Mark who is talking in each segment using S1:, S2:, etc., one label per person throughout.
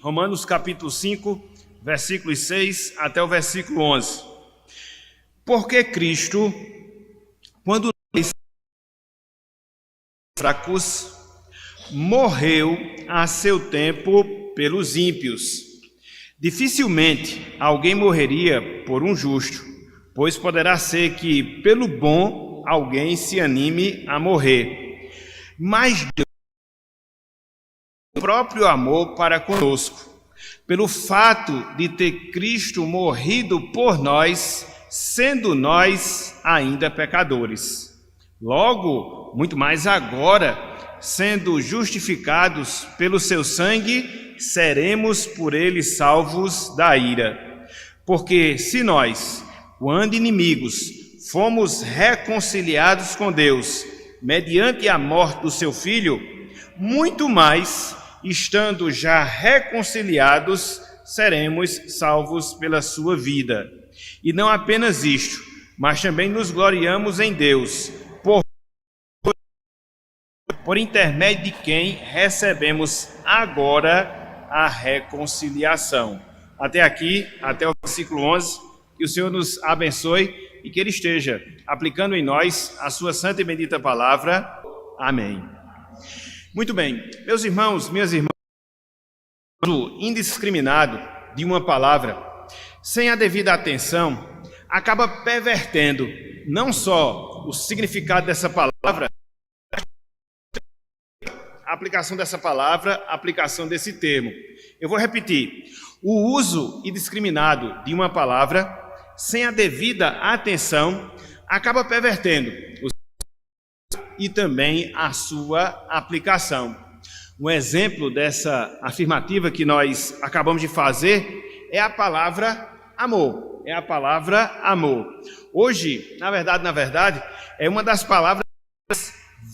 S1: Romanos capítulo 5, versículos 6 até o versículo 11. Porque Cristo, quando nós fracos, morreu a seu tempo pelos ímpios. Dificilmente alguém morreria por um justo, pois poderá ser que pelo bom alguém se anime a morrer. Mas Deus tem o próprio amor para conosco, pelo fato de ter Cristo morrido por nós, sendo nós ainda pecadores. Logo, muito mais agora, sendo justificados pelo seu sangue, seremos por ele salvos da ira. Porque se nós, quando inimigos, fomos reconciliados com Deus, mediante a morte do seu Filho, muito mais, estando já reconciliados, seremos salvos pela sua vida. E não apenas isto, mas também nos gloriamos em Deus, por intermédio de quem recebemos agora a reconciliação. Até aqui, até o versículo 11, que o Senhor nos abençoe e que Ele esteja aplicando em nós a sua santa e bendita palavra. Amém. Muito bem, meus irmãos, minhas irmãs, o uso indiscriminado de uma palavra, sem a devida atenção, acaba pervertendo não só o significado dessa palavra, a aplicação dessa palavra, a aplicação desse termo. Eu vou repetir. O uso indiscriminado de uma palavra, sem a devida atenção, acaba pervertendo e também a sua aplicação. Um exemplo dessa afirmativa que nós acabamos de fazer é a palavra amor. É a palavra amor. Hoje, na verdade, é uma das palavras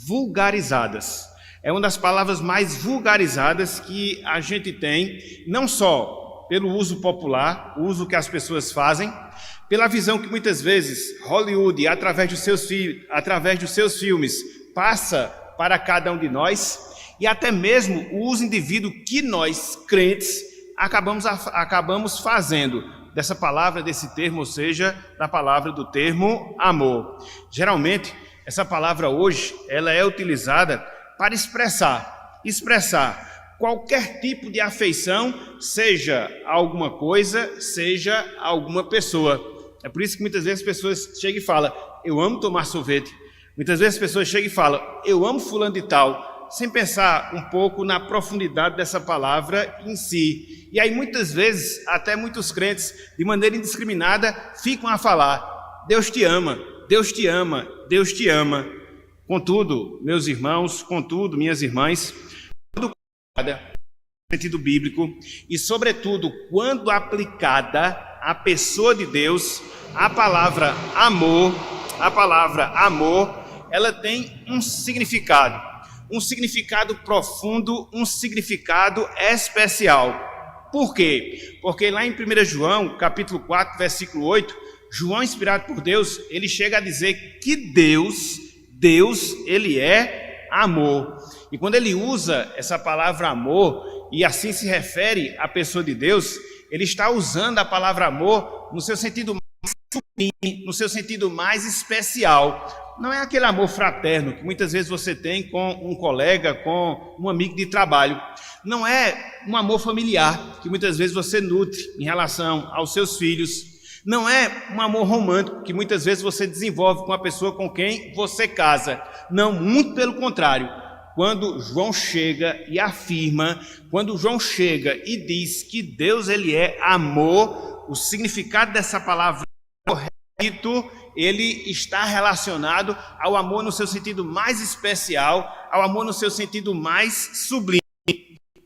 S1: vulgarizadas. É uma das palavras mais vulgarizadas que a gente tem, não só pelo uso popular, o uso que as pessoas fazem, pela visão que muitas vezes Hollywood, através dos seus filmes, passa para cada um de nós, e até mesmo o uso indivíduo que nós, crentes, acabamos fazendo dessa palavra, desse termo, ou seja, da palavra do termo amor. Geralmente, essa palavra hoje, ela é utilizada para expressar qualquer tipo de afeição, seja alguma coisa, seja alguma pessoa. É por isso que muitas vezes as pessoas chegam e falam, eu amo tomar sorvete. Muitas vezes as pessoas chegam e falam, eu amo fulano de tal, sem pensar um pouco na profundidade dessa palavra em si. E aí muitas vezes, até muitos crentes, de maneira indiscriminada, ficam a falar, Deus te ama, Deus te ama, Deus te ama. Contudo, meus irmãos, contudo, minhas irmãs, quando aplicada no sentido bíblico e, sobretudo, quando aplicada à pessoa de Deus, a palavra amor, ela tem um significado profundo, um significado especial. Por quê? Porque lá em 1 João, capítulo 4, versículo 8, João, inspirado por Deus, ele chega a dizer que Deus, ele é amor. E quando ele usa essa palavra amor, e assim se refere à pessoa de Deus, ele está usando a palavra amor no seu sentido mais sublime, no seu sentido mais especial. Não é aquele amor fraterno que muitas vezes você tem com um colega, com um amigo de trabalho. Não é um amor familiar que muitas vezes você nutre em relação aos seus filhos. Não é um amor romântico que muitas vezes você desenvolve com a pessoa com quem você casa. Não, muito pelo contrário. Quando João chega e afirma, quando João chega e diz que Deus ele é amor, o significado dessa palavra correto, ele está relacionado ao amor no seu sentido mais especial, ao amor no seu sentido mais sublime.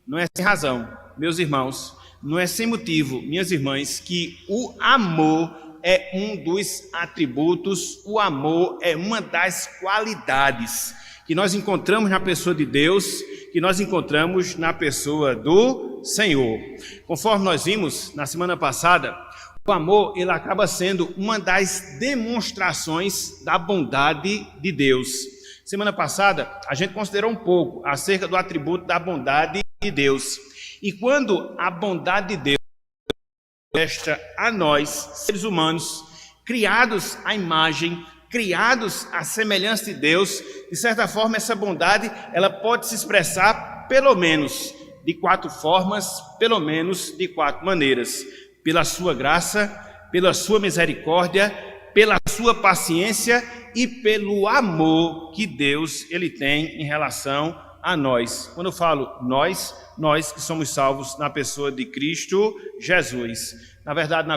S1: Não é sem razão, meus irmãos, não é sem motivo, minhas irmãs, que o amor é um dos atributos, o amor é uma das qualidades que nós encontramos na pessoa de Deus, que nós encontramos na pessoa do Senhor. Conforme nós vimos na semana passada, o amor ele acaba sendo uma das demonstrações da bondade de Deus. Semana passada, a gente considerou um pouco acerca do atributo da bondade de Deus. E quando a bondade de Deus manifesta a nós, seres humanos, criados à imagem, criados à semelhança de Deus, de certa forma essa bondade ela pode se expressar pelo menos de 4 formas, pelo menos de 4 maneiras: pela sua graça, pela sua misericórdia, pela sua paciência e pelo amor que Deus ele tem em relação a nós. Quando eu falo nós que somos salvos na pessoa de Cristo Jesus. Na verdade,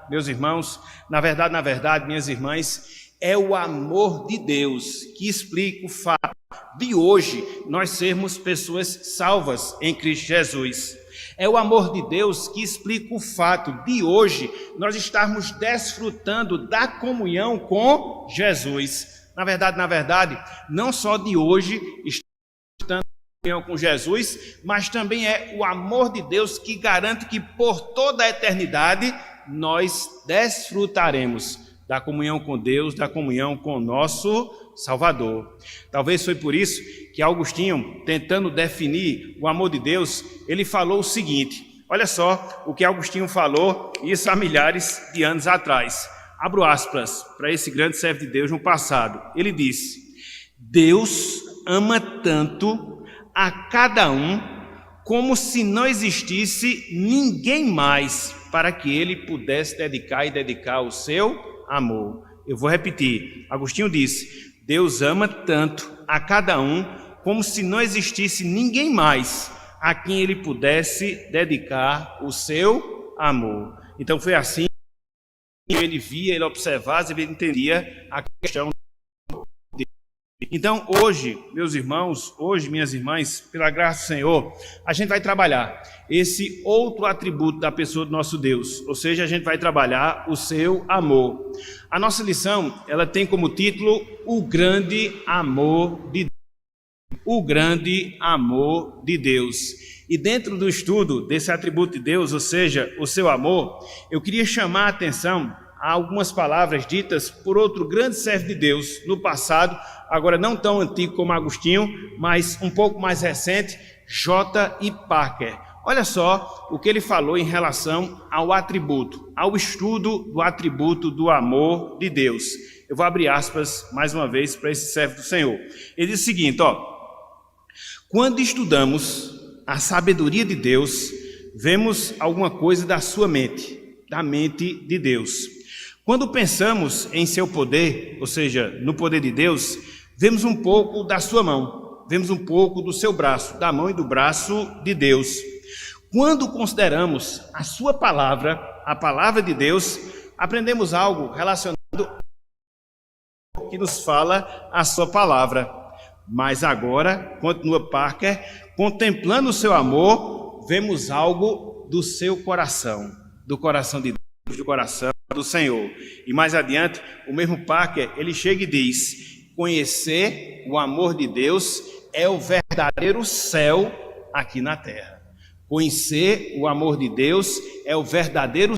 S1: meus irmãos, na verdade, minhas irmãs, é o amor de Deus que explica o fato de hoje nós sermos pessoas salvas em Cristo Jesus. É o amor de Deus que explica o fato de hoje nós estarmos desfrutando da comunhão com Jesus. Na verdade, não só de hoje estamos desfrutando da comunhão com Jesus, mas também é o amor de Deus que garante que por toda a eternidade nós desfrutaremos da comunhão com Deus, da comunhão com o nosso Salvador. Talvez foi por isso que Agostinho, tentando definir o amor de Deus, ele falou o seguinte, olha só o que Agostinho falou, isso há milhares de anos atrás. Abro aspas para esse grande servo de Deus no passado. Ele disse: Deus ama tanto a cada um como se não existisse ninguém mais para que ele pudesse dedicar o seu amor. Eu vou repetir. Agostinho disse: Deus ama tanto a cada um como se não existisse ninguém mais a quem ele pudesse dedicar o seu amor. Então foi assim que ele via, ele observava, ele entendia a questão dele. Então hoje, meus irmãos, hoje, minhas irmãs, pela graça do Senhor, a gente vai trabalhar esse outro atributo da pessoa do nosso Deus, ou seja, a gente vai trabalhar o seu amor. A nossa lição, ela tem como título O Grande Amor de Deus. O Grande Amor de Deus. E dentro do estudo desse atributo de Deus, ou seja, o seu amor, eu queria chamar a atenção a algumas palavras ditas por outro grande servo de Deus no passado, agora não tão antigo como Agostinho, mas um pouco mais recente, J.I. Packer. Olha só o que ele falou em relação ao atributo, ao estudo do atributo do amor de Deus. Eu vou abrir aspas mais uma vez para esse servo do Senhor. Ele diz o seguinte, quando estudamos a sabedoria de Deus, vemos alguma coisa da sua mente, da mente de Deus. Quando pensamos em seu poder, ou seja, no poder de Deus, vemos um pouco da sua mão, vemos um pouco do seu braço, da mão e do braço de Deus. Quando consideramos a sua palavra, a palavra de Deus, aprendemos algo relacionado ao que nos fala a sua palavra. Mas agora, continua Parker, contemplando o seu amor, vemos algo do seu coração, do coração de Deus, do coração do Senhor. E mais adiante, o mesmo Parker, ele chega e diz: conhecer o amor de Deus é o verdadeiro céu aqui na terra. Conhecer o amor de Deus é o verdadeiro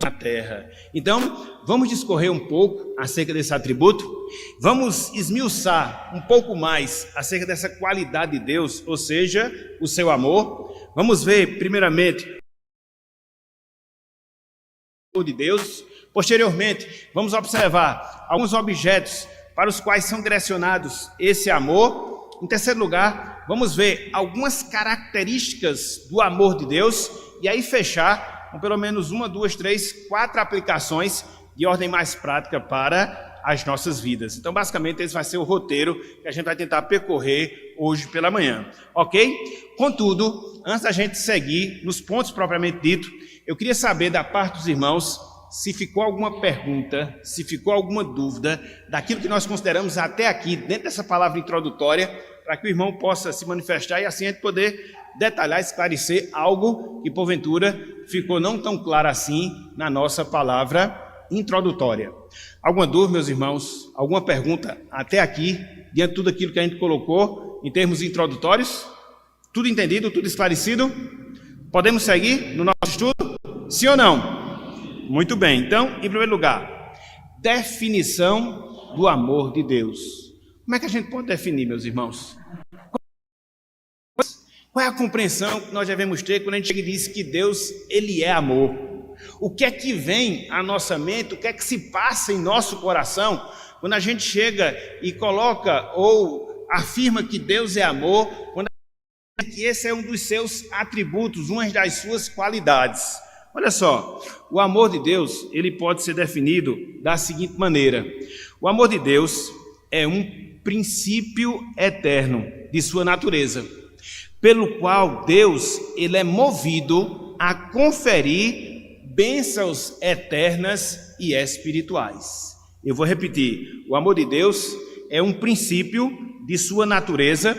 S1: na terra. Então, vamos discorrer um pouco acerca desse atributo, vamos esmiuçar um pouco mais acerca dessa qualidade de Deus, ou seja, o seu amor. Vamos ver, primeiramente, o amor de Deus. Posteriormente, vamos observar alguns objetos para os quais são direcionados esse amor. Em terceiro lugar, vamos ver algumas características do amor de Deus e aí fechar com pelo menos 1, 2, 3, 4 aplicações de ordem mais prática para as nossas vidas. Então, basicamente, esse vai ser o roteiro que a gente vai tentar percorrer hoje pela manhã, ok? Contudo, antes da gente seguir nos pontos propriamente dito, eu queria saber da parte dos irmãos se ficou alguma pergunta, se ficou alguma dúvida daquilo que nós consideramos até aqui, dentro dessa palavra introdutória, para que o irmão possa se manifestar e assim a gente poder detalhar, esclarecer algo que porventura ficou não tão claro assim na nossa palavra introdutória. Alguma dúvida, meus irmãos? Alguma pergunta até aqui, diante de tudo aquilo que a gente colocou em termos introdutórios? Tudo entendido, tudo esclarecido? Podemos seguir no nosso estudo? Sim ou não? Muito bem, então, em primeiro lugar, definição do amor de Deus. Como é que a gente pode definir, meus irmãos? Qual é a compreensão que nós devemos ter quando a gente chega e diz que Deus, Ele é amor? O que é que vem à nossa mente, o que é que se passa em nosso coração quando a gente chega e coloca ou afirma que Deus é amor, quando a gente diz que esse é um dos seus atributos, uma das suas qualidades? Olha só, o amor de Deus, ele pode ser definido da seguinte maneira: o amor de Deus é um princípio eterno de sua natureza, pelo qual Deus, ele é movido a conferir bênçãos eternas e espirituais. Eu vou repetir: o amor de Deus é um princípio de sua natureza,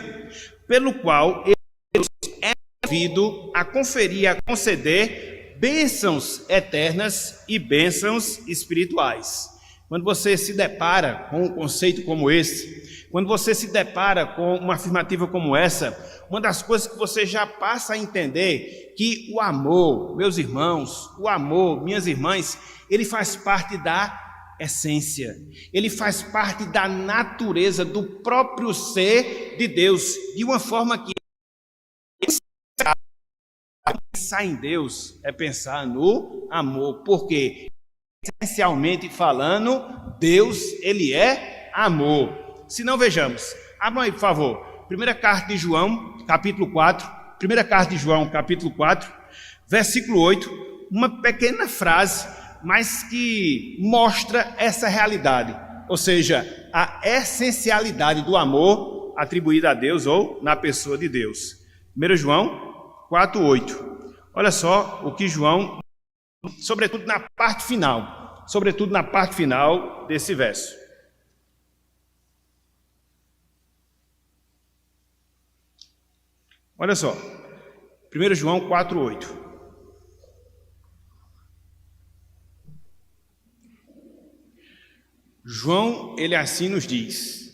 S1: pelo qual Deus é movido a conferir, a conceder bênçãos eternas e bênçãos espirituais. Quando você se depara com um conceito como esse, quando você se depara com uma afirmativa como essa, uma das coisas que você já passa a entender que o amor, meus irmãos, o amor, minhas irmãs, ele faz parte da essência, ele faz parte da natureza do próprio ser de Deus, de uma forma que pensar em Deus é pensar no amor, porque essencialmente falando, Deus, ele é amor. Se não, vejamos, abram aí por favor, primeira carta de João, capítulo 4, primeira carta de João, capítulo 4, versículo 8, uma pequena frase, mas que mostra essa realidade, ou seja, a essencialidade do amor atribuída a Deus ou na pessoa de Deus. 1 João 4, 8. Olha só o que João, sobretudo na parte final desse verso. Olha só, 1 João 4, 8. João, ele assim nos diz,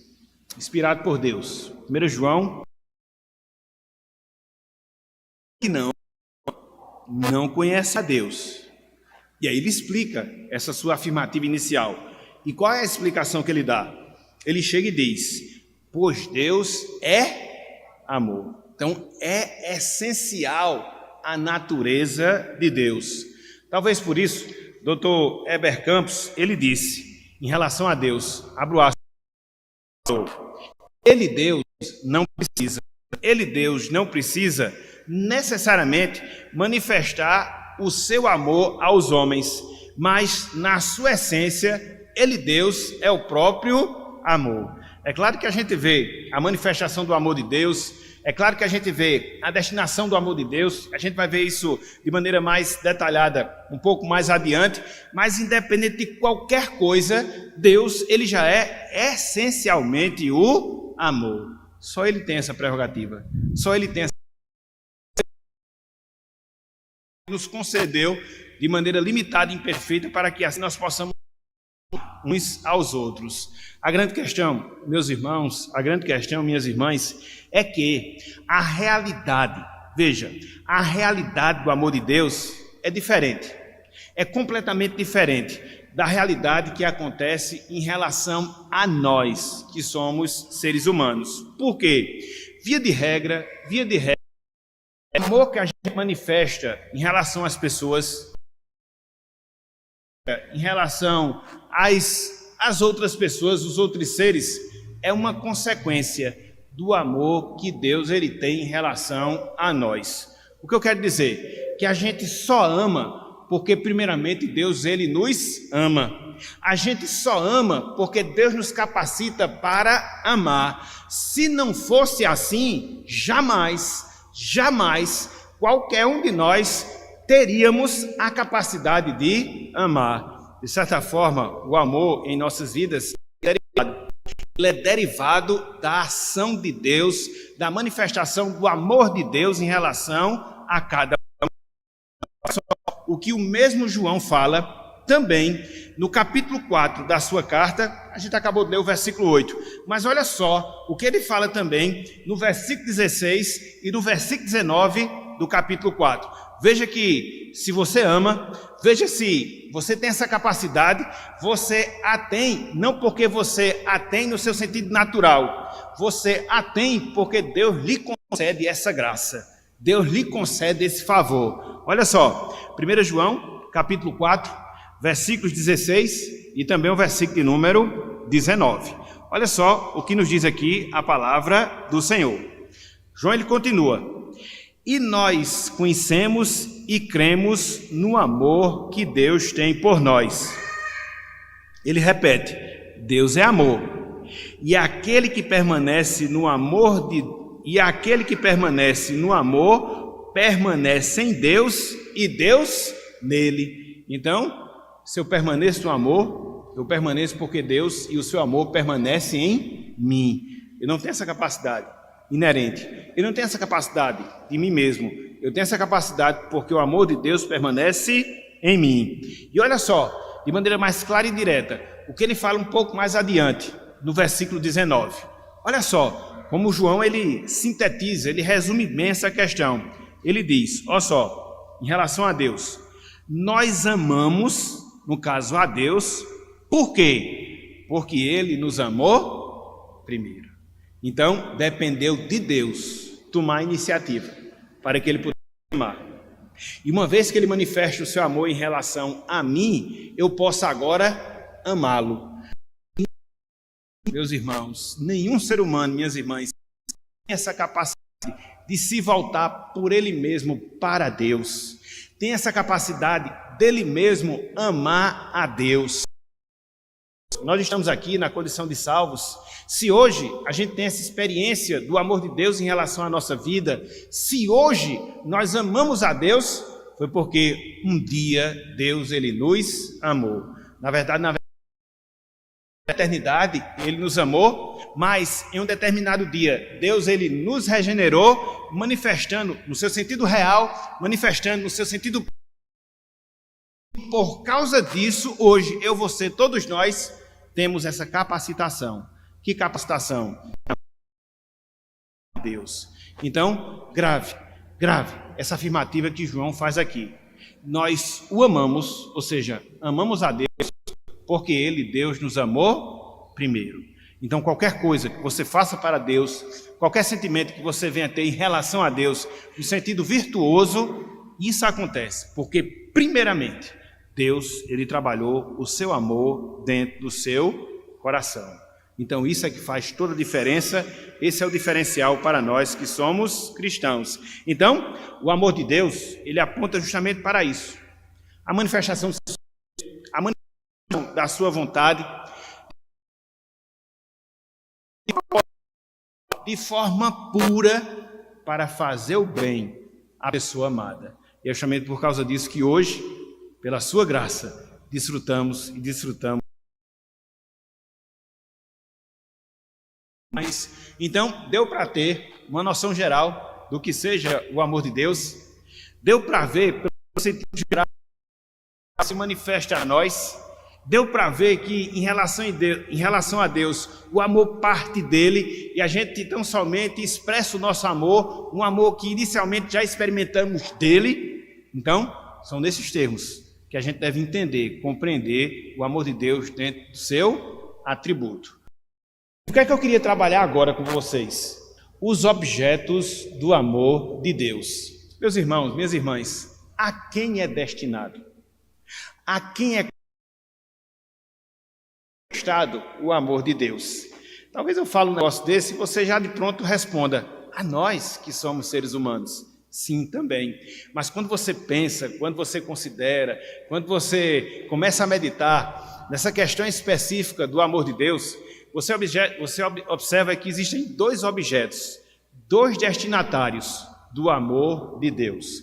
S1: inspirado por Deus. 1 João, que não conhece a Deus. E aí ele explica essa sua afirmativa inicial. E qual é a explicação que ele dá? Ele chega e diz: pois Deus é amor. Então é essencial a natureza de Deus. Talvez por isso, Dr. Heber Campos, ele disse, em relação a Deus, abro aspas, Deus não precisa necessariamente manifestar o seu amor aos homens, mas na sua essência, Deus é o próprio amor. É claro que a gente vê a manifestação do amor de Deus, é claro que a gente vê a destinação do amor de Deus, a gente vai ver isso de maneira mais detalhada um pouco mais adiante, mas independente de qualquer coisa, Deus, ele já é essencialmente o amor. Só ele tem essa prerrogativa, só ele tem essa... nos concedeu de maneira limitada e imperfeita para que assim nós possamos uns aos outros. A grande questão, meus irmãos, a grande questão, minhas irmãs, é que a realidade, veja, a realidade do amor de Deus é diferente, é completamente diferente da realidade que acontece em relação a nós, que somos seres humanos. Por quê? Via de regra, o amor que a gente manifesta em relação às pessoas, em relação às outras pessoas, os outros seres, é uma consequência do amor que Deus ele tem em relação a nós. O que eu quero dizer? Que a gente só ama porque primeiramente Deus ele nos ama. A gente só ama porque Deus nos capacita para amar. Se não fosse assim, jamais qualquer um de nós teríamos a capacidade de certa forma, o amor em nossas vidas é derivado da ação de Deus, da manifestação do amor de Deus em relação a cada um. O que o mesmo João fala também no capítulo 4 da sua carta, a gente acabou de ler o versículo 8, mas olha só o que ele fala também no versículo 16 e no versículo 19 do capítulo 4. Veja que se você ama, veja se você tem essa capacidade, você a tem, não porque você a tem no seu sentido natural, você a tem porque Deus lhe concede essa graça, Deus lhe concede esse favor. Olha só, 1 João, capítulo 4, versículos 16 e também o versículo de número 19. Olha só o que nos diz aqui a palavra do Senhor. João, ele continua: e nós conhecemos e cremos no amor que Deus tem por nós. Ele repete: Deus é amor. E aquele que permanece no amor permanece em Deus e Deus nele. Então, se eu permaneço no amor, eu permaneço porque Deus e o seu amor permanecem em mim. Eu não tenho essa capacidade inerente. Eu não tenho essa capacidade de mim mesmo. Eu tenho essa capacidade porque o amor de Deus permanece em mim. E olha só, de maneira mais clara e direta, o que ele fala um pouco mais adiante, no versículo 19. Olha só, como João, ele sintetiza, ele resume bem essa questão. Ele diz, olha só, em relação a Deus, nós amamos, no caso a Deus, por quê? Porque ele nos amou primeiro. Então, dependeu de Deus tomar a iniciativa para que ele pudesse amar. E uma vez que ele manifeste o seu amor em relação a mim, eu posso agora amá-lo. Meus irmãos, nenhum ser humano, minhas irmãs, tem essa capacidade de se voltar por ele mesmo para Deus. Tem essa capacidade dele mesmo amar a Deus. Nós estamos aqui na condição de salvos. Se hoje a gente tem essa experiência do amor de Deus em relação à nossa vida, se hoje nós amamos a Deus, foi porque um dia Deus ele nos amou. Na verdade, na eternidade ele nos amou, mas em um determinado dia Deus ele nos regenerou, manifestando no seu sentido real, manifestando no seu sentido. Por causa disso, hoje eu, você, todos nós temos essa capacitação. Que capacitação? Deus. Então, grave essa afirmativa que João faz aqui. Nós o amamos, ou seja, amamos a Deus porque ele, Deus, nos amou primeiro. Então, qualquer coisa que você faça para Deus, qualquer sentimento que você venha ter em relação a Deus, no sentido virtuoso, isso acontece porque, primeiramente, Deus, ele trabalhou o seu amor dentro do seu coração. Então isso é que faz toda a diferença, esse é o diferencial para nós que somos cristãos. Então, o amor de Deus, ele aponta justamente para isso. A manifestação da sua vontade, de forma pura, para fazer o bem à pessoa amada. E é justamente por causa disso que hoje, pela sua graça, desfrutamos. Então, deu para ter uma noção geral do que seja o amor de Deus. Deu para ver, pelo sentido geral, se manifesta a nós. Deu para ver que em relação a Deus, o amor parte dele e a gente tão somente expressa o nosso amor, um amor que inicialmente já experimentamos dele. Então, são nesses termos que a gente deve entender, compreender o amor de Deus dentro do seu atributo. O que é que eu queria trabalhar agora com vocês? Os objetos do amor de Deus. Meus irmãos, minhas irmãs, a quem é destinado? A quem é prestado o amor de Deus? Talvez eu fale um negócio desse e você já de pronto responda: a nós que somos seres humanos. Sim, também. Mas quando você pensa, quando você considera, quando você começa a meditar nessa questão específica do amor de Deus, você observa que existem dois objetos, dois destinatários do amor de Deus.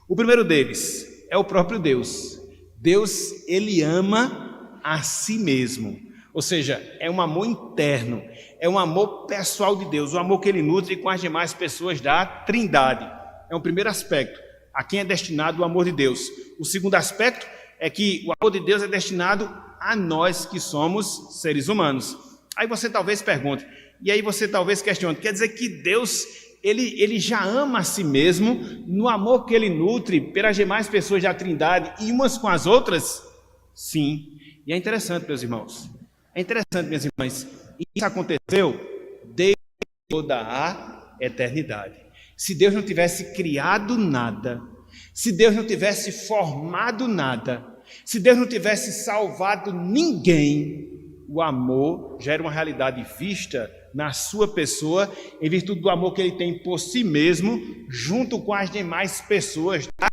S1: O primeiro deles é o próprio Deus. Deus, ele ama a si mesmo. Ou seja, é um amor interno, é um amor pessoal de Deus, o amor que ele nutre com as demais pessoas da Trindade. É um primeiro aspecto, a quem é destinado o amor de Deus. O segundo aspecto é que o amor de Deus é destinado a nós que somos seres humanos. Aí você talvez pergunte, e aí você talvez questione, quer dizer que Deus ele já ama a si mesmo no amor que ele nutre pelas demais pessoas da Trindade e umas com as outras? Sim. E é interessante, meus irmãos. É interessante, minhas irmãs. Isso aconteceu desde toda a eternidade. Se Deus não tivesse criado nada, se Deus não tivesse formado nada, se Deus não tivesse salvado ninguém, o amor já era uma realidade vista na sua pessoa, em virtude do amor que ele tem por si mesmo, junto com as demais pessoas da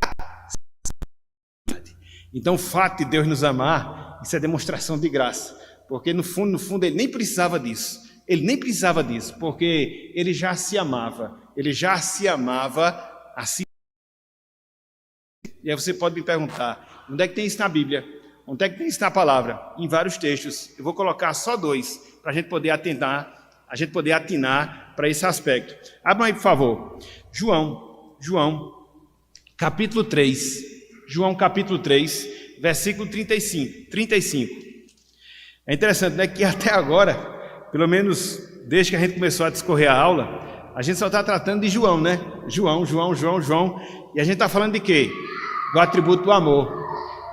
S1: sociedade. Então, o fato de Deus nos amar, isso é demonstração de graça, porque no fundo, ele nem precisava disso. Ele nem precisava disso, porque ele já se amava a si. E aí você pode me perguntar, onde é que tem isso na Bíblia? Onde é que tem isso na palavra? Em vários textos. Eu vou colocar só 2, para a gente poder atinar para esse aspecto. Abram aí, por favor. João, capítulo 3. João, capítulo 3, versículo 35. É interessante, né, que até agora, pelo menos desde que a gente começou a discorrer a aula, a gente só está tratando de João, né? João. E a gente está falando de quê? Do atributo do amor.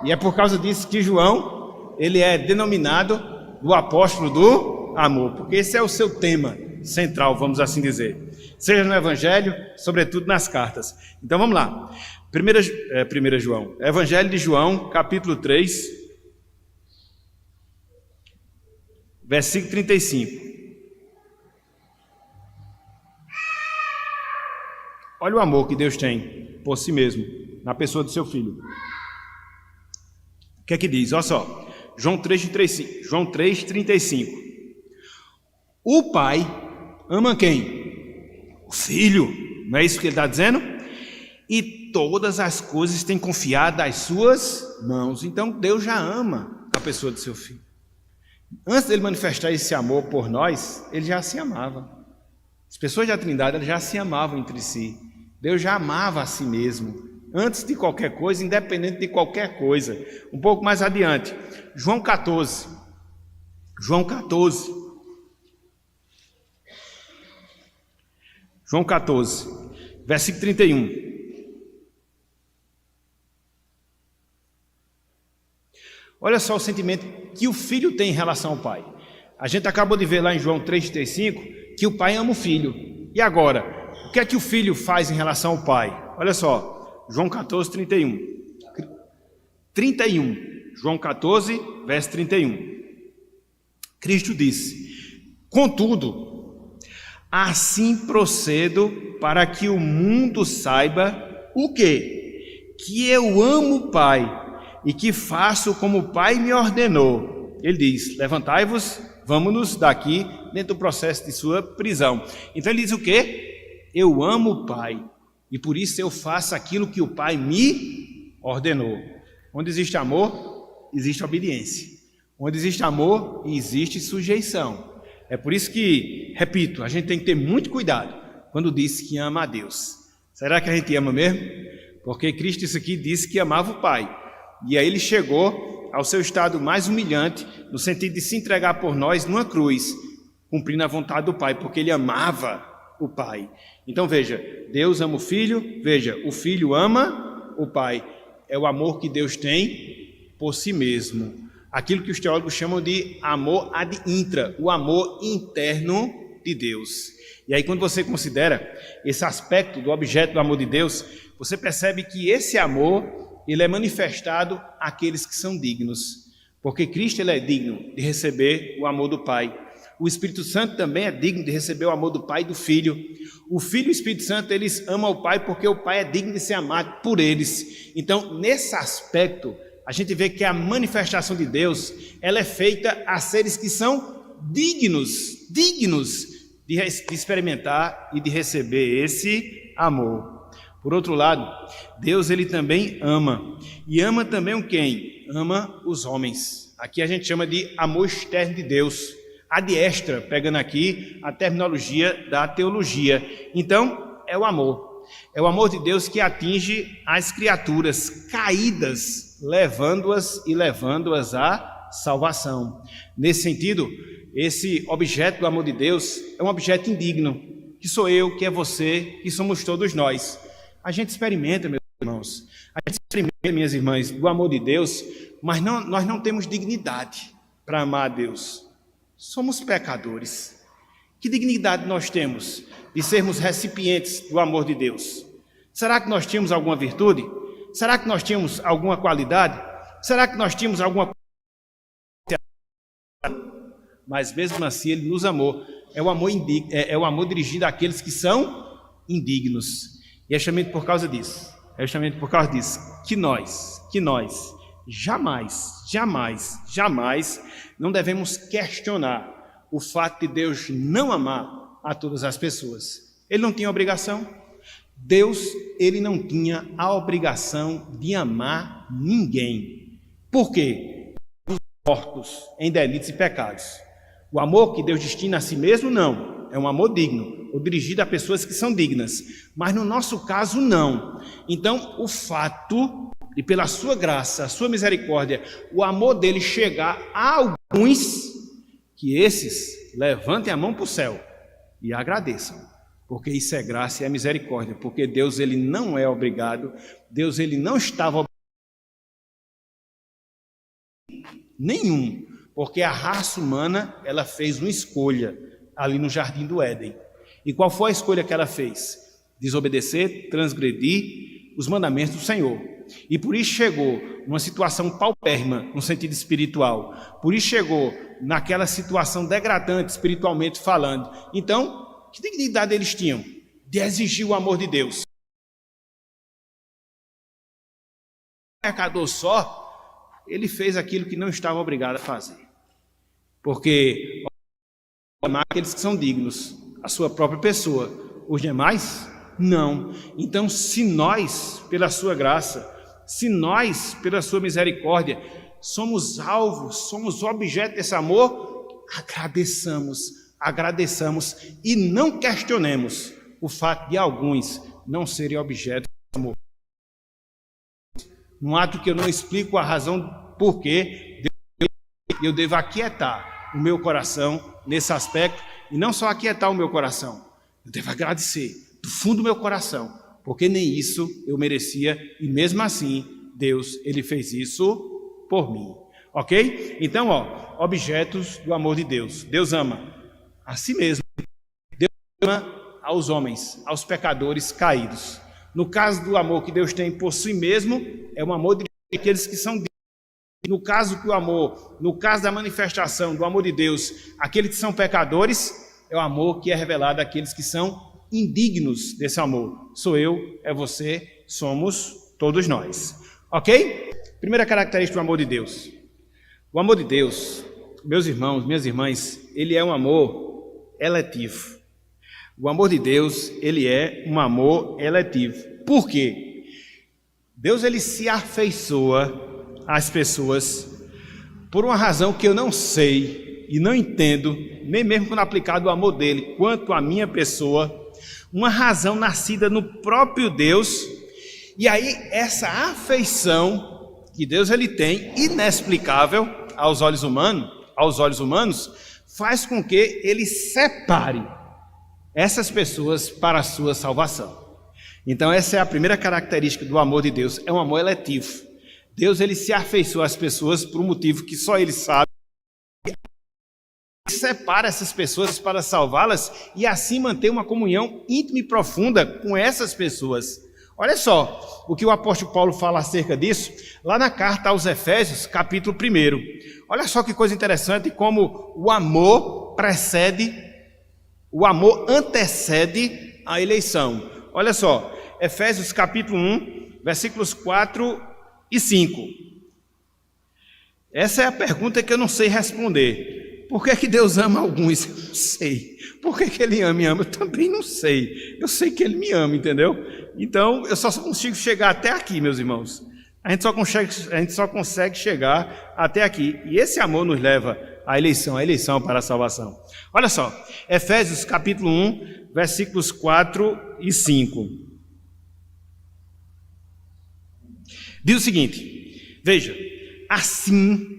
S1: E é por causa disso que João, ele é denominado o apóstolo do amor, porque esse é o seu tema central, vamos assim dizer. Seja no Evangelho, sobretudo nas cartas. Então vamos lá. 1 João. Evangelho de João, capítulo 3, versículo 35. Olha o amor que Deus tem por si mesmo, na pessoa do seu Filho. O que é que diz? Olha só, João 3,35. O Pai ama quem? O Filho, não é isso que ele está dizendo? E todas as coisas têm confiado às suas mãos. Então Deus já ama a pessoa do seu Filho. Antes dele manifestar esse amor por nós, ele já se amava. As pessoas da Trindade, elas já se amavam entre si. Deus já amava a si mesmo, antes de qualquer coisa, independente de qualquer coisa. Um pouco mais adiante, João 14, versículo 31. Olha só o sentimento que o filho tem em relação ao pai. A gente acabou de ver lá em João 3,35 que o pai ama o filho. E agora, o que é que o filho faz em relação ao pai? Olha só, João 14, 31. João 14, verso 31. Cristo disse: contudo, assim procedo para que o mundo saiba o quê? Que eu amo o Pai e que faço como o Pai me ordenou. Ele diz: levantai-vos, vamos-nos daqui, dentro do processo de sua prisão. Então ele diz o quê? Eu amo o Pai e por isso eu faço aquilo que o Pai me ordenou. Onde existe amor, existe obediência. Onde existe amor, existe sujeição. É por isso que, repito, a gente tem que ter muito cuidado quando diz que ama a Deus. Será que a gente ama mesmo? Porque Cristo isso aqui disse que amava o Pai. E aí ele chegou ao seu estado mais humilhante, no sentido de se entregar por nós numa cruz, cumprindo a vontade do Pai, porque ele amava o Pai. Então veja, Deus ama o Filho, veja, o Filho ama o Pai. É o amor que Deus tem por si mesmo. Aquilo que os teólogos chamam de amor ad intra, o amor interno de Deus. E aí quando você considera esse aspecto do objeto do amor de Deus, você percebe que esse amor, ele é manifestado àqueles que são dignos. Porque Cristo, ele é digno de receber o amor do Pai. O Espírito Santo também é digno de receber o amor do Pai e do Filho. O Filho e o Espírito Santo, eles amam o Pai porque o Pai é digno de ser amado por eles. Então, nesse aspecto, a gente vê que a manifestação de Deus, ela é feita a seres que são dignos de experimentar e de receber esse amor. Por outro lado, Deus, ele também ama. E ama também o quem? Ama os homens. Aqui a gente chama de amor externo de Deus. Ad extra, pegando aqui a terminologia da teologia. Então, é o amor. É o amor de Deus que atinge as criaturas caídas, levando-as à salvação. Nesse sentido, esse objeto do amor de Deus é um objeto indigno. que sou eu, que é você, que somos todos nós. A gente experimenta, meus irmãos, a gente experimenta, minhas irmãs, do amor de Deus, mas nós não temos dignidade para amar a Deus. Somos pecadores. Que dignidade nós temos de sermos recipientes do amor de Deus? Será que nós tínhamos alguma virtude? Será que nós tínhamos alguma qualidade? Será que nós tínhamos alguma... Mas mesmo assim Ele nos amou. É o amor dirigido àqueles que são indignos. E é justamente por causa disso. É justamente por causa disso que nós jamais não devemos questionar o fato de Deus não amar a todas as pessoas. Ele não tinha obrigação. Deus, ele não tinha a obrigação de amar ninguém. Por quê? Os mortos em delitos e pecados. O amor que Deus destina a si mesmo, não. É um amor digno, ou dirigido a pessoas que são dignas. Mas no nosso caso, não. Então, o fato de, pela sua graça, a sua misericórdia, o amor dele chegar a alguns, que esses levantem a mão para o céu e agradeçam. Porque isso é graça e é misericórdia. Porque Deus, ele não é obrigado. Deus, ele não estava nenhum. Porque a raça humana, ela fez uma escolha ali no Jardim do Éden. E qual foi a escolha que ela fez? Desobedecer, transgredir os mandamentos do Senhor. E por isso chegou numa situação paupérrima, no sentido espiritual. Por isso chegou naquela situação degradante, espiritualmente falando. Então, que dignidade eles tinham? De exigir o amor de Deus. O pecador só, ele fez aquilo que não estava obrigado a fazer. Porque amar aqueles que são dignos, a sua própria pessoa, os demais, não. Então, se nós, pela sua graça, se nós, pela sua misericórdia, somos alvos, somos objeto desse amor, agradeçamos e não questionemos o fato de alguns não serem objeto desse amor. Um ato que eu não explico a razão por que eu devo aquietar o meu coração nesse aspecto, e não só aquietar o meu coração, eu devo agradecer do fundo do meu coração, porque nem isso eu merecia, e mesmo assim, Deus, ele fez isso por mim, ok? Então, objetos do amor de Deus. Deus ama a si mesmo, Deus ama aos homens, aos pecadores caídos. No caso do amor que Deus tem por si mesmo, é um amor de aqueles que são dignos. No caso da manifestação do amor de Deus, aqueles que são pecadores, é o amor que é revelado àqueles que são indignos desse amor. Sou eu, é você, somos todos nós. Ok? Primeira característica do amor de Deus. O amor de Deus, meus irmãos, minhas irmãs, ele é um amor eletivo. O amor de Deus, ele é um amor eletivo. Por quê? Deus, ele se afeiçoa às pessoas por uma razão que eu não sei e não entendo, nem mesmo quando aplicado o amor dele, quanto à minha pessoa, uma razão nascida no próprio Deus. E aí essa afeição que Deus ele tem, inexplicável aos olhos humanos, faz com que ele separe essas pessoas para a sua salvação. Então essa é a primeira característica do amor de Deus, é um amor eletivo. Deus ele se afeiçoa às pessoas por um motivo que só ele sabe. Ele separa essas pessoas para salvá-las e assim manter uma comunhão íntima e profunda com essas pessoas. Olha só o que o apóstolo Paulo fala acerca disso, lá na carta aos Efésios, capítulo 1. Olha só que coisa interessante, como o amor antecede a eleição. Olha só, Efésios capítulo 1, versículos 4 e 5. Essa é a pergunta que eu não sei responder. Por que Deus ama alguns? Eu não sei. Por que Ele me ama? Eu também não sei. Eu sei que Ele me ama, entendeu? Então, eu só consigo chegar até aqui, meus irmãos. A gente só consegue chegar até aqui. E esse amor nos leva à eleição para a salvação. Olha só, Efésios capítulo 1, versículos 4 e 5. Diz o seguinte: veja, assim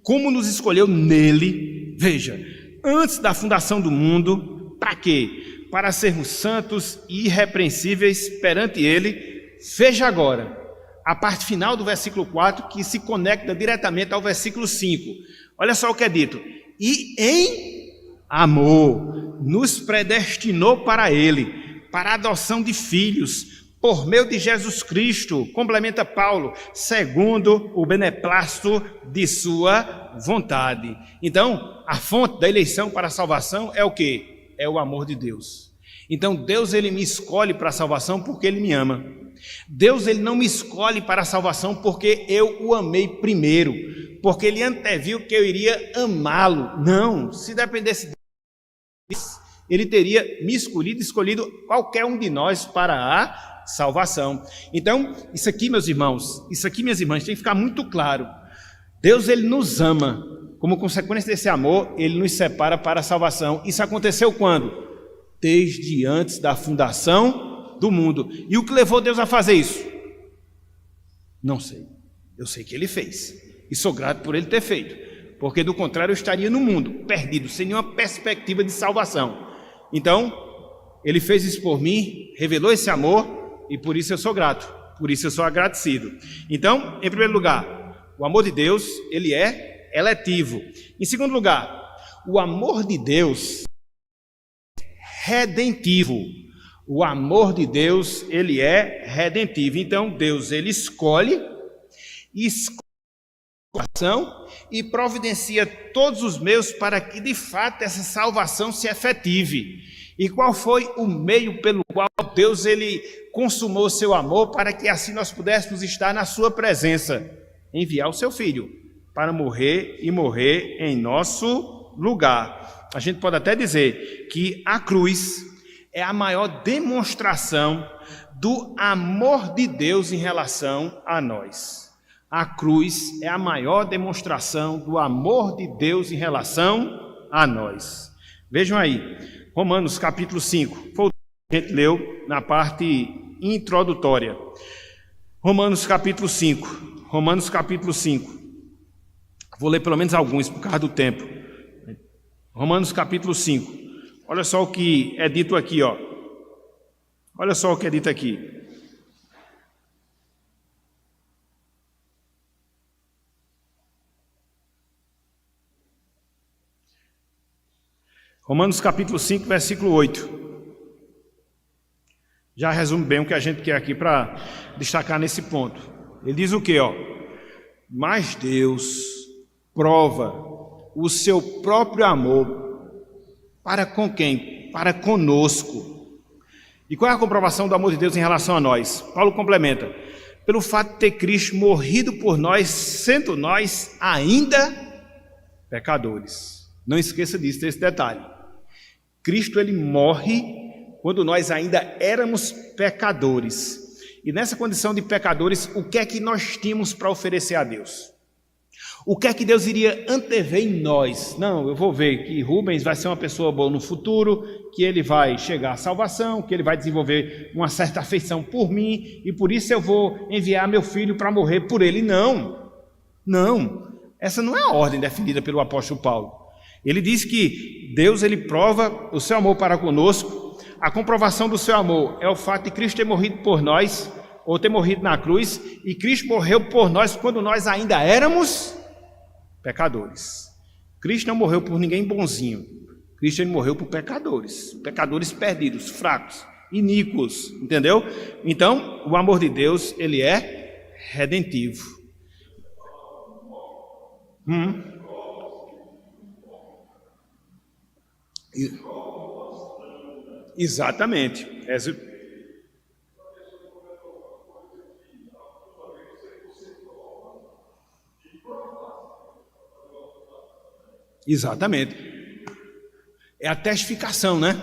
S1: como nos escolheu nele, veja, antes da fundação do mundo, para quê? para sermos santos e irrepreensíveis perante Ele. Veja agora a parte final do versículo 4, que se conecta diretamente ao versículo 5. Olha só o que é dito: e em amor nos predestinou para Ele, para a adoção de filhos, por meio de Jesus Cristo, complementa Paulo, segundo o beneplácito de sua vontade. Então, a fonte da eleição para a salvação é o quê? É o amor de Deus. Então, Deus ele me escolhe para a salvação porque Ele me ama. Deus ele não me escolhe para a salvação porque eu o amei primeiro, porque Ele anteviu que eu iria amá-lo. Não, se dependesse de Deus, Ele teria me escolhido qualquer um de nós para a salvação. Então, isso aqui, meus irmãos, isso aqui, minhas irmãs, tem que ficar muito claro. Deus ele nos ama. Como consequência desse amor, Ele nos separa para a salvação. Isso aconteceu quando? Desde antes da fundação do mundo. E o que levou Deus a fazer isso? Não sei. Eu sei que Ele fez. E sou grato por Ele ter feito. Porque do contrário eu estaria no mundo, perdido, sem nenhuma perspectiva de salvação. Então, Ele fez isso por mim, revelou esse amor, e por isso eu sou grato, por isso eu sou agradecido. Então, em primeiro lugar, o amor de Deus, ele é eletivo. Em segundo lugar, o amor de Deus é redentivo. O amor de Deus, ele é redentivo. Então, Deus, ele escolhe a salvação e providencia todos os meios para que, de fato, essa salvação se efetive. E qual foi o meio pelo qual Deus ele consumou o seu amor para que assim nós pudéssemos estar na sua presença? Enviar o seu Filho para morrer e morrer em nosso lugar. A gente pode até dizer que a cruz é a maior demonstração do amor de Deus em relação a nós. A cruz é a maior demonstração do amor de Deus em relação a nós. Vejam aí. Romanos capítulo 5, foi o que a gente leu na parte introdutória. Romanos capítulo 5. Vou ler pelo menos alguns por causa do tempo. Romanos capítulo 5. Olha só o que é dito aqui, ó. Olha só o que é dito aqui. Romanos capítulo 5, versículo 8. Já resume bem o que a gente quer aqui para destacar nesse ponto. Ele diz o quê, ó? Mas Deus prova o seu próprio amor para com quem? Para conosco. E qual é a comprovação do amor de Deus em relação a nós? Paulo complementa: pelo fato de ter Cristo morrido por nós, sendo nós ainda pecadores. Não esqueça disso, desse detalhe. Cristo ele morre quando nós ainda éramos pecadores. E nessa condição de pecadores, o que é que nós tínhamos para oferecer a Deus? O que é que Deus iria antever em nós? Não, eu vou ver que Rubens vai ser uma pessoa boa no futuro, que ele vai chegar à salvação, que ele vai desenvolver uma certa afeição por mim, e por isso eu vou enviar meu filho para morrer por ele. Não, essa não é a ordem definida pelo apóstolo Paulo. Ele diz que Deus ele prova o seu amor para conosco. A comprovação do seu amor é o fato de Cristo ter morrido por nós, ou ter morrido na cruz, e Cristo morreu por nós quando nós ainda éramos pecadores. Cristo não morreu por ninguém bonzinho. Cristo ele morreu por pecadores, pecadores perdidos, fracos, iníquos, entendeu? Então, o amor de Deus, ele é redentivo. Exatamente. Exatamente. É a testificação, né?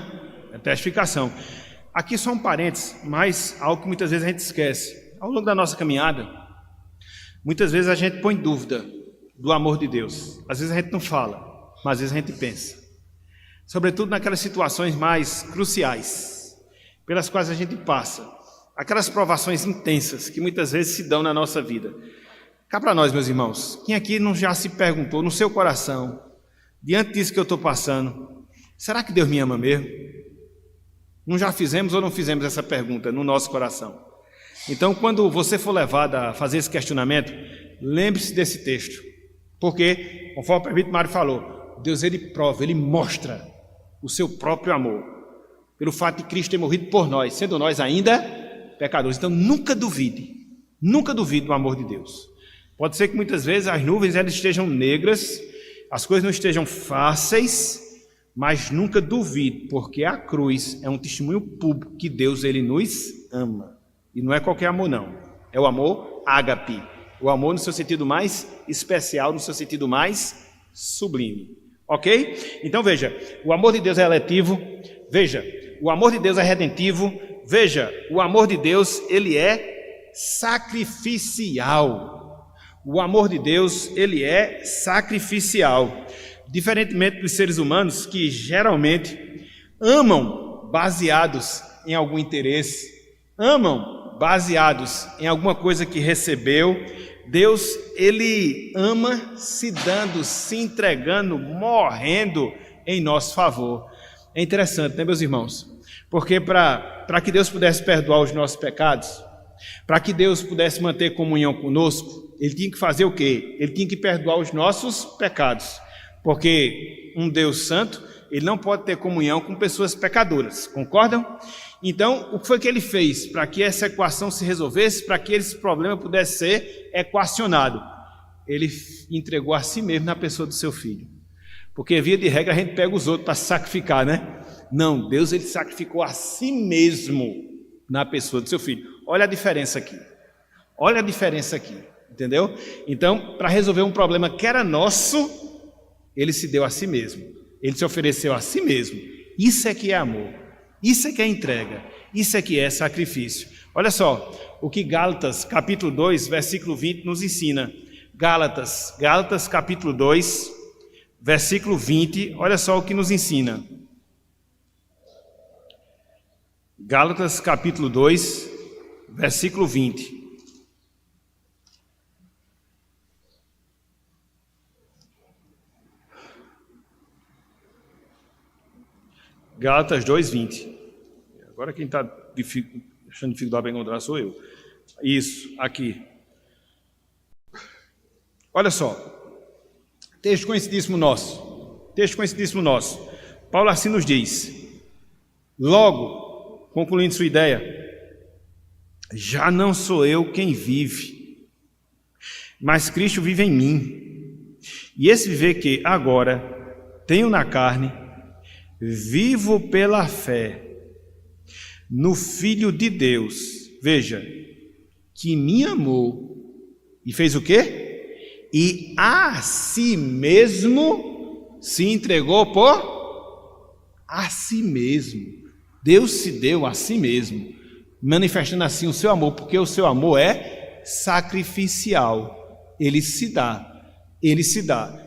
S1: É a testificação. Aqui só um parênteses, mas algo que muitas vezes a gente esquece. Ao longo da nossa caminhada, muitas vezes a gente põe dúvida do amor de Deus. Às vezes a gente não fala, mas às vezes a gente pensa. Sobretudo naquelas situações mais cruciais, pelas quais a gente passa. Aquelas provações intensas que muitas vezes se dão na nossa vida. Cá para nós, meus irmãos, quem aqui não já se perguntou no seu coração, diante disso que eu estou passando, será que Deus me ama mesmo? Não já fizemos ou não fizemos essa pergunta no nosso coração? Então, quando você for levado a fazer esse questionamento, lembre-se desse texto. Porque, conforme o presbítero Mário falou, Deus ele prova, ele mostra o seu próprio amor. Pelo fato de Cristo ter morrido por nós, sendo nós ainda pecadores. Então, nunca duvide do amor de Deus. Pode ser que muitas vezes as nuvens elas estejam negras, as coisas não estejam fáceis, mas nunca duvide, porque a cruz é um testemunho público que Deus ele nos ama. E não é qualquer amor não, é o amor ágape, o amor no seu sentido mais especial, no seu sentido mais sublime. Ok? Então veja, o amor de Deus é eletivo, veja, o amor de Deus é redentivo, veja, o amor de Deus ele é sacrificial. O amor de Deus ele é sacrificial. Diferentemente dos seres humanos que geralmente amam baseados em algum interesse, amam baseados em alguma coisa que recebeu, Deus, ele ama se dando, se entregando, morrendo em nosso favor. É interessante, né, meus irmãos? Porque para que Deus pudesse perdoar os nossos pecados, para que Deus pudesse manter comunhão conosco, ele tinha que fazer o quê? Ele tinha que perdoar os nossos pecados. Porque um Deus santo, ele não pode ter comunhão com pessoas pecadoras, concordam? Então, o que foi que ele fez para que essa equação se resolvesse, para que esse problema pudesse ser equacionado? Ele entregou a si mesmo na pessoa do seu filho. Porque, via de regra, a gente pega os outros para sacrificar, né? Não, Deus ele sacrificou a si mesmo na pessoa do seu filho. Olha a diferença aqui. Olha a diferença aqui, entendeu? Então, para resolver um problema que era nosso, ele se deu a si mesmo, ele se ofereceu a si mesmo. Isso é que é amor, isso é que é entrega, isso é que é sacrifício. Olha só o que Gálatas capítulo 2, versículo 20 nos ensina. Gálatas capítulo 2, versículo 20, olha só o que nos ensina. Gálatas capítulo 2, versículo 20. Gálatas 2:20. Agora quem está achando dificuldade para encontrar sou eu. Isso, aqui. Olha só. Texto conhecidíssimo nosso. Paulo assim nos diz. Logo, concluindo sua ideia, já não sou eu quem vive, mas Cristo vive em mim. E esse viver que agora tenho na carne, vivo pela fé no Filho de Deus, veja, que me amou e fez o quê? E a si mesmo se entregou por a si mesmo. Deus se deu a si mesmo, manifestando assim o seu amor, porque o seu amor é sacrificial. Ele se dá.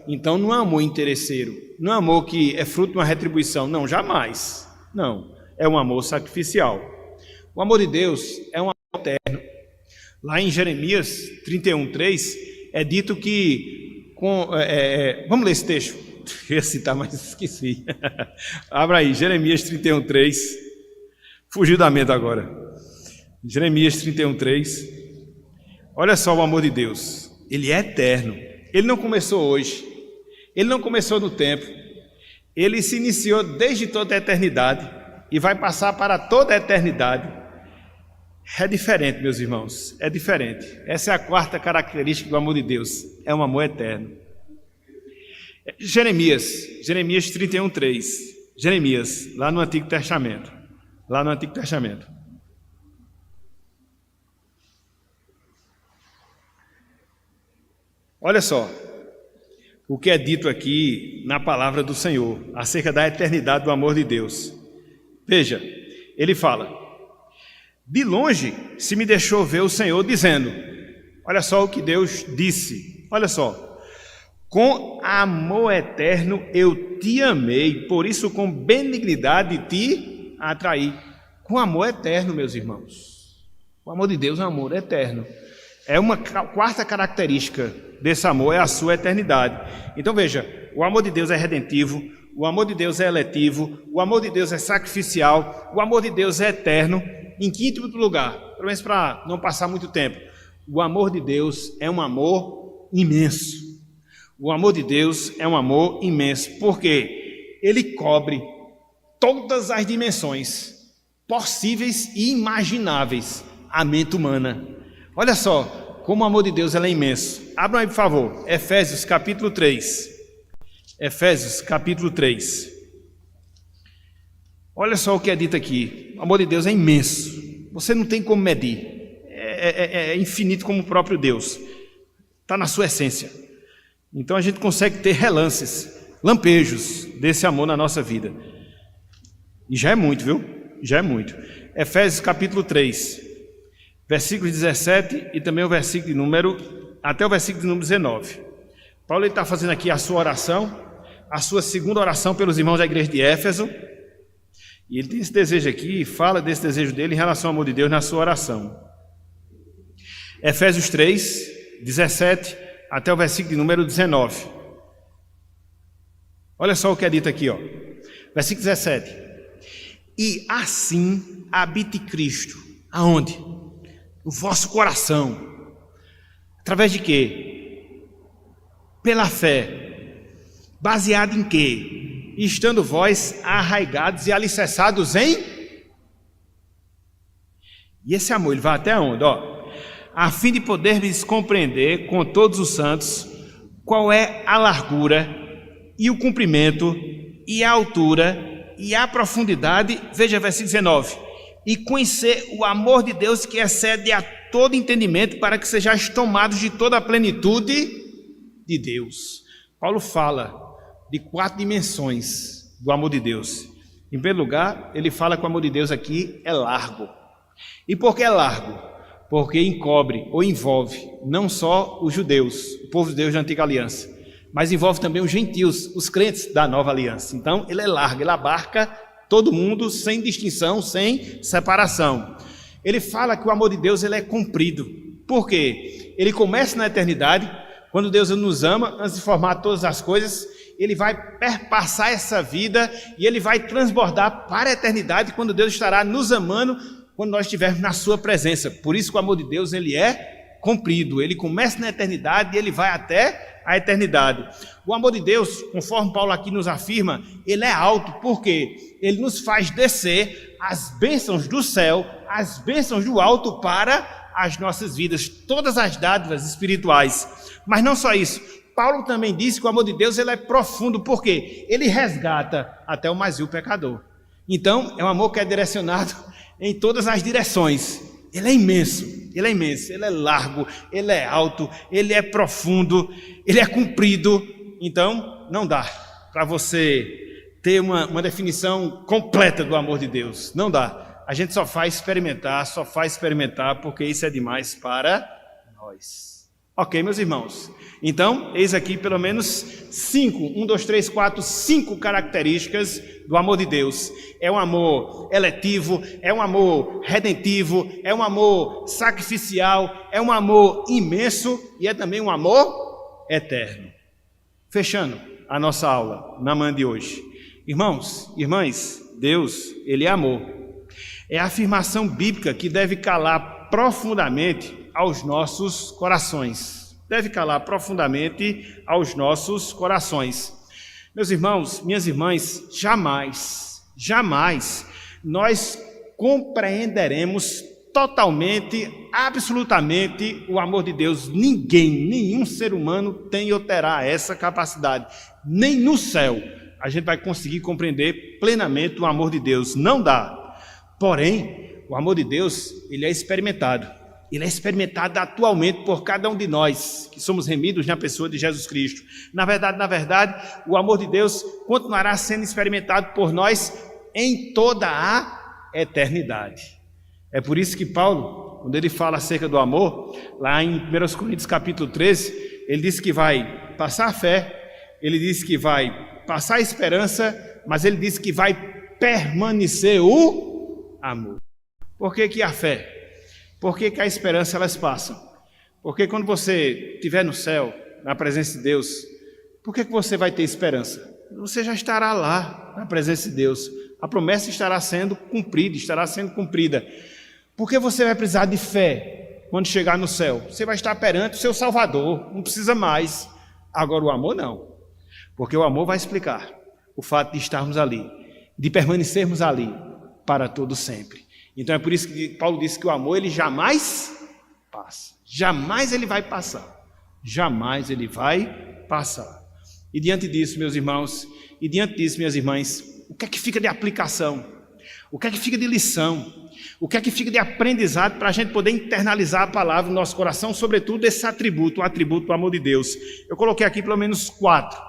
S1: Então não é amor interesseiro, não é amor que é fruto de uma retribuição, não, jamais. Não, é um amor sacrificial. O amor de Deus é um amor eterno. Lá em Jeremias 31:3 é dito que vamos ler esse texto. Eu ia citar, mas esqueci. Abra aí, Jeremias 31:3. Fugiu da mente agora. Jeremias 31:3. Olha só o amor de Deus. Ele é eterno. Ele não começou hoje, ele não começou no tempo, ele se iniciou desde toda a eternidade e vai passar para toda a eternidade. É diferente, meus irmãos, é diferente. Essa é a quarta característica do amor de Deus, é um amor eterno. Jeremias 31:3, Jeremias, lá no Antigo Testamento, Olha só o que é dito aqui na palavra do Senhor acerca da eternidade do amor de Deus. Veja, ele fala: de longe se me deixou ver o Senhor dizendo, olha só o que Deus disse, olha só, com amor eterno eu te amei, por isso com benignidade te atraí. Com amor eterno, meus irmãos. O amor de Deus é um amor eterno. É uma quarta característica desse amor, é a sua eternidade. Então veja, o amor de Deus é redentivo, o amor de Deus é eletivo, o amor de Deus é sacrificial, o amor de Deus é eterno. Em quinto lugar, pelo menos para não passar muito tempo, o amor de Deus é um amor imenso. O amor de Deus é um amor imenso, porque ele cobre todas as dimensões possíveis e imagináveis à mente humana. Olha só como o amor de Deus é imenso. Abram aí, por favor, Efésios capítulo 3. Efésios capítulo 3. Olha só o que é dito aqui. O amor de Deus é imenso. Você não tem como medir. É infinito como o próprio Deus. Está na sua essência. Então a gente consegue ter relances, lampejos desse amor na nossa vida. E já é muito, viu? Já é muito. Efésios capítulo 3, versículo 17 e também o versículo de número, até o versículo de número 19. Paulo está fazendo aqui a sua oração, a sua segunda oração pelos irmãos da igreja de Éfeso. E ele tem esse desejo aqui, fala desse desejo dele em relação ao amor de Deus na sua oração. Efésios 3, 17 até o versículo de número 19. Olha só o que é dito aqui, ó. Versículo 17. E assim habite Cristo. Aonde? No vosso coração. Através de quê? Pela fé. Baseado em quê? Estando vós arraigados e alicerçados em... E esse amor, ele vai até onde? Ó, a fim de podermos compreender com todos os santos qual é a largura e o comprimento e a altura e a profundidade, veja versículo 19, e conhecer o amor de Deus que excede a todo entendimento, para que sejais tomados de toda a plenitude de Deus. Paulo fala de 4 dimensões do amor de Deus. Em primeiro lugar, ele fala que o amor de Deus aqui é largo. E por que é largo? Porque encobre ou envolve não só os judeus, o povo de Deus da antiga aliança, mas envolve também os gentios, os crentes da nova aliança. Então ele é largo, ele abarca todo mundo sem distinção, sem separação. Ele fala que o amor de Deus ele é comprido. Por quê? Ele começa na eternidade, quando Deus nos ama, antes de formar todas as coisas, ele vai perpassar essa vida e ele vai transbordar para a eternidade, quando Deus estará nos amando, quando nós estivermos na sua presença. Por isso que o amor de Deus ele é comprido, ele começa na eternidade e ele vai até a eternidade. O amor de Deus, conforme Paulo aqui nos afirma, ele é alto, porque ele nos faz descer as bênçãos do céu, as bênçãos do alto para as nossas vidas, todas as dádivas espirituais. Mas não só isso, Paulo também disse que o amor de Deus ele é profundo, porque ele resgata até o mais vil pecador. Então é um amor que é direcionado em todas as direções. Ele é imenso, ele é largo, ele é alto, ele é profundo, ele é comprido. Então não dá para você ter uma definição completa do amor de Deus, não dá. A gente só faz experimentar, porque isso é demais para nós. Ok, meus irmãos? Então, eis aqui pelo menos 5 características do amor de Deus. É um amor eletivo, é um amor redentivo, é um amor sacrificial, é um amor imenso e é também um amor eterno. Fechando a nossa aula na manhã de hoje. Irmãos, irmãs, Deus, ele é amor. É a afirmação bíblica que deve calar profundamente aos nossos corações. Deve calar profundamente aos nossos corações. Meus irmãos, minhas irmãs, jamais nós compreenderemos totalmente, absolutamente o amor de Deus. Nenhum ser humano tem ou terá essa capacidade. Nem no céu a gente vai conseguir compreender plenamente o amor de Deus. Não dá. Porém, o amor de Deus, ele é experimentado. Ele é experimentado atualmente por cada um de nós, que somos remidos na pessoa de Jesus Cristo. Na verdade, o amor de Deus continuará sendo experimentado por nós em toda a eternidade. É por isso que Paulo, quando ele fala acerca do amor, lá em 1 Coríntios capítulo 13, ele diz que vai passar a fé, ele diz que vai passar a esperança, mas ele diz que vai permanecer o amor. Por que a fé? Por que a esperança elas passam? Porque quando você estiver no céu, na presença de Deus, por que você vai ter esperança? você já estará lá, na presença de Deus. A promessa estará sendo cumprida. Porque você vai precisar de fé quando chegar no céu? Você vai estar perante o seu Salvador, não precisa mais. Agora o amor não, porque o amor vai explicar o fato de estarmos ali, de permanecermos ali para todo sempre. Então é por isso que Paulo disse que o amor ele jamais passa, jamais ele vai passar, jamais ele vai passar. E diante disso, meus irmãos, e diante disso, minhas irmãs, o que é que fica de aplicação? O que é que fica de lição? O que é que fica de aprendizado para a gente poder internalizar a palavra no nosso coração, sobretudo esse atributo, o atributo do amor de Deus? Eu coloquei aqui pelo menos quatro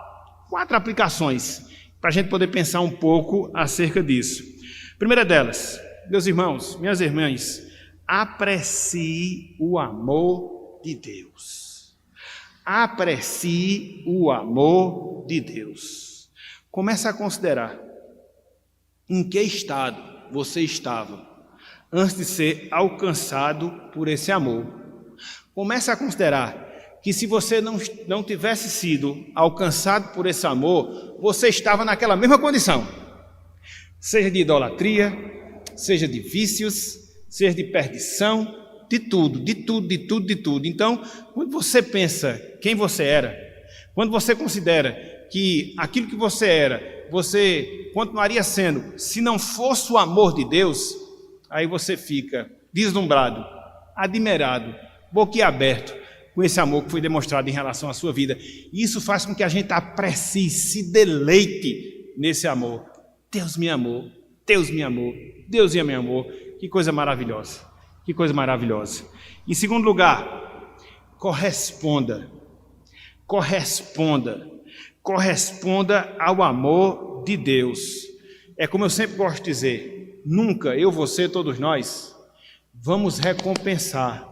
S1: aplicações para a gente poder pensar um pouco acerca disso. Primeira delas, meus irmãos, minhas irmãs, aprecie o amor de Deus. Aprecie o amor de Deus. Comece a considerar em que estado você estava antes de ser alcançado por esse amor. Comece a considerar que se você não tivesse sido alcançado por esse amor, você estava naquela mesma condição, seja de idolatria, seja de vícios, seja de perdição, de tudo. Então, quando você pensa quem você era, quando você considera que aquilo que você era, você continuaria sendo, se não fosse o amor de Deus, aí você fica deslumbrado, admirado, boquiaberto com esse amor que foi demonstrado em relação à sua vida. E isso faz com que a gente aprecie, se deleite nesse amor. Deus me amou, Deus me amou, Deus me amou. Que coisa maravilhosa, que coisa maravilhosa. Em segundo lugar, corresponda ao amor de Deus. É como eu sempre gosto de dizer, nunca eu, você, todos nós, vamos recompensar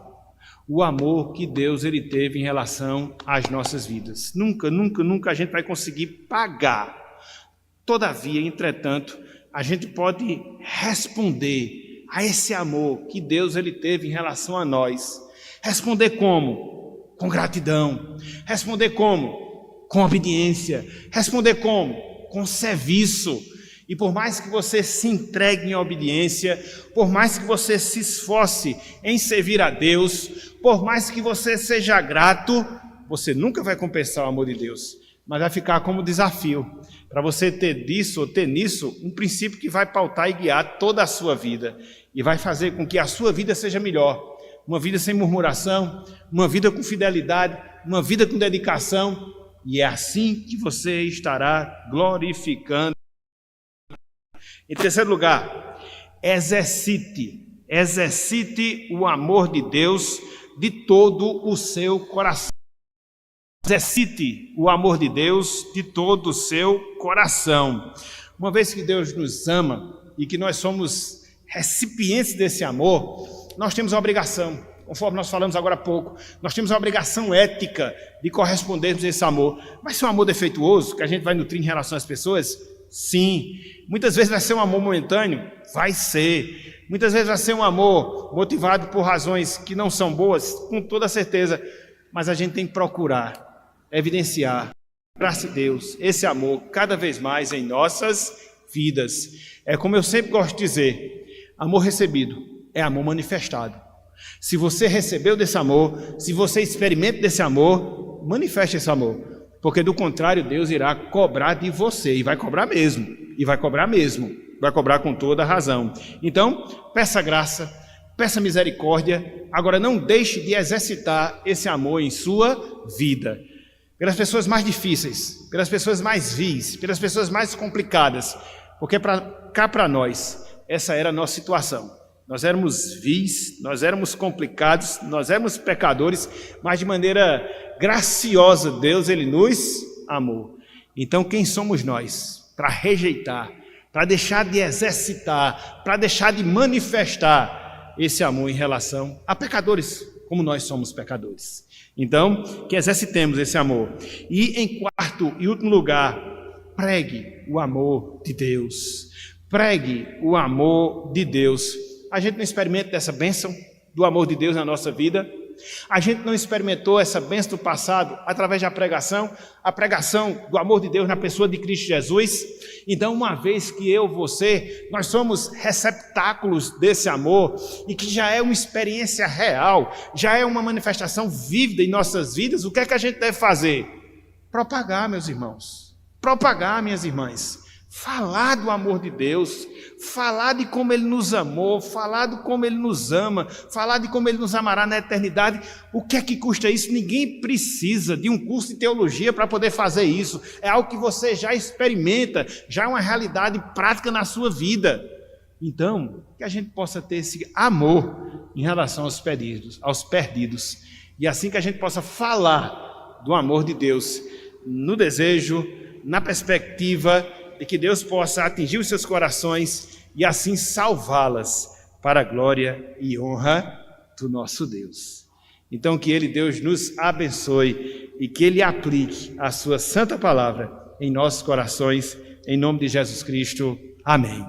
S1: o amor que Deus ele teve em relação às nossas vidas. Nunca a gente vai conseguir pagar. Todavia, entretanto, a gente pode responder a esse amor que Deus ele teve em relação a nós. Responder como? Com gratidão. Responder como? Com obediência. Responder como? Com serviço. E por mais que você se entregue em obediência, por mais que você se esforce em servir a Deus, por mais que você seja grato, você nunca vai compensar o amor de Deus, mas vai ficar como desafio para você ter disso ou ter nisso um princípio que vai pautar e guiar toda a sua vida e vai fazer com que a sua vida seja melhor, uma vida sem murmuração, uma vida com fidelidade, uma vida com dedicação, e é assim que você estará glorificando. Em terceiro lugar, exercite o amor de Deus de todo o seu coração. Exercite o amor de Deus de todo o seu coração. Uma vez que Deus nos ama e que nós somos recipientes desse amor, nós temos a obrigação, conforme nós falamos agora há pouco, nós temos a obrigação ética de correspondermos a esse amor. Vai ser um amor defeituoso que a gente vai nutrir em relação às pessoas? Sim. Muitas vezes vai ser um amor momentâneo? Vai ser. Muitas vezes vai ser um amor motivado por razões que não são boas, com toda certeza, mas a gente tem que procurar evidenciar, graças a Deus, esse amor cada vez mais em nossas vidas. É como eu sempre gosto de dizer, amor recebido é amor manifestado. Se você recebeu desse amor, se você experimenta desse amor, manifeste esse amor, porque do contrário Deus irá cobrar de você, e vai cobrar mesmo, vai cobrar com toda a razão. Então, peça graça, peça misericórdia, agora não deixe de exercitar esse amor em sua vida. Pelas pessoas mais difíceis, pelas pessoas mais vis, pelas pessoas mais complicadas, porque para nós, essa era a nossa situação. Nós éramos vis, nós éramos complicados, nós éramos pecadores, mas de maneira graciosa Deus, Ele nos amou. Então quem somos nós para rejeitar, para deixar de exercitar, para deixar de manifestar esse amor em relação a pecadores, como nós somos pecadores? Então, que exercitemos esse amor. E em quarto e último lugar, pregue o amor de Deus. Pregue o amor de Deus. A gente não experimenta dessa bênção do amor de Deus na nossa vida? A gente não experimentou essa bênção do passado através da pregação, a pregação do amor de Deus na pessoa de Cristo Jesus. Então, uma vez que eu, você, nós somos receptáculos desse amor e que já é uma experiência real, já é uma manifestação vívida em nossas vidas, o que é que a gente deve fazer? Propagar, meus irmãos, propagar, minhas irmãs, falar do amor de Deus, falar de como Ele nos amou, falar de como Ele nos ama, falar de como Ele nos amará na eternidade. O que é que custa isso? Ninguém precisa de um curso de teologia para poder fazer isso. É algo que você já experimenta, já é uma realidade prática na sua vida. Então, que a gente possa ter esse amor em relação aos perdidos, e assim que a gente possa falar do amor de Deus, no desejo, na perspectiva de que Deus possa atingir os seus corações e assim salvá-las para a glória e honra do nosso Deus. Então que Ele, Deus, nos abençoe e que Ele aplique a sua santa palavra em nossos corações, em nome de Jesus Cristo. Amém.